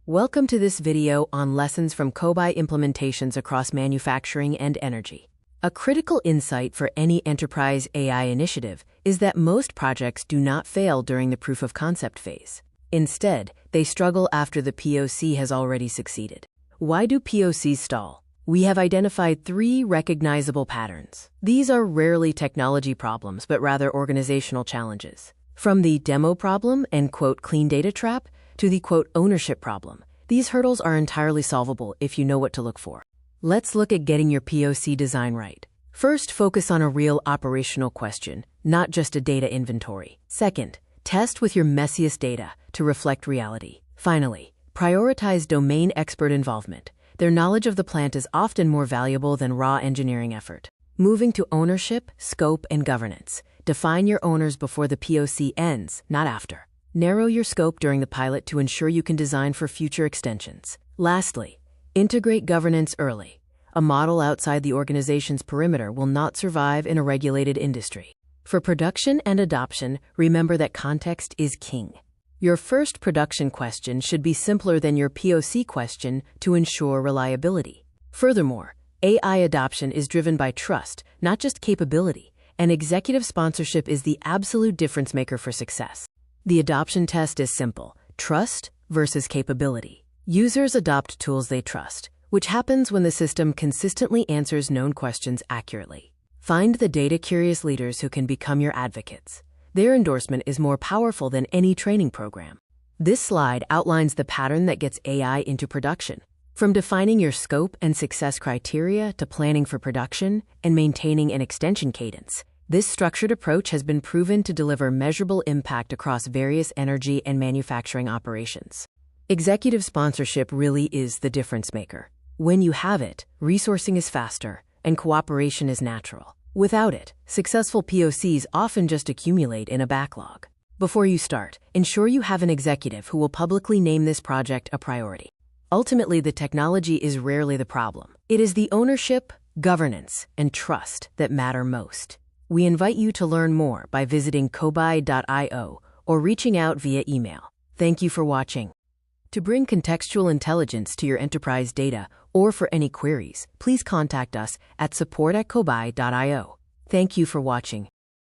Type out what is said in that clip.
Welcome to this video on lessons from Kobai implementations across manufacturing and energy. A critical insight for any enterprise AI initiative is that most projects do not fail during the proof of concept phase. Instead, they struggle after the POC has already succeeded. Why do POCs stall? We have identified 3 recognizable patterns. These are rarely technology problems, but rather organizational challenges. From the demo problem and clean data trap to the ownership problem, these hurdles are entirely solvable if you know what to look for. Let's look at getting your POC design right. First, focus on a real operational question, not just a data inventory. Second, test with your messiest data to reflect reality. Finally, prioritize domain expert involvement. Their knowledge of the plant is often more valuable than raw engineering effort. Moving to ownership, scope, and governance. Define your owners before the POC ends, not after. Narrow your scope during the pilot to ensure you can design for future extensions. Lastly, integrate governance early. A model outside the organization's perimeter will not survive in a regulated industry. For production and adoption, remember that context is king. Your first production question should be simpler than your POC question to ensure reliability. Furthermore, AI adoption is driven by trust, not just capability, and executive sponsorship is the absolute difference maker for success. The adoption test is simple: trust versus capability. Users adopt tools they trust, which happens when the system consistently answers known questions accurately. Find the data-curious leaders who can become your advocates. Their endorsement is more powerful than any training program. This slide outlines the pattern that gets AI into production. From defining your scope and success criteria to planning for production and maintaining an extension cadence, this structured approach has been proven to deliver measurable impact across various energy and manufacturing operations. Executive sponsorship really is the difference maker. When you have it, resourcing is faster and cooperation is natural. Without it, successful POCs often just accumulate in a backlog. Before you start, ensure you have an executive who will publicly name this project a priority. Ultimately, the technology is rarely the problem. It is the ownership, governance, and trust that matter most. We invite you to learn more by visiting Kobai.io or reaching out via email. Thank you for watching. To bring contextual intelligence to your enterprise data or for any queries, please contact us at support@kobai.io. Thank you for watching.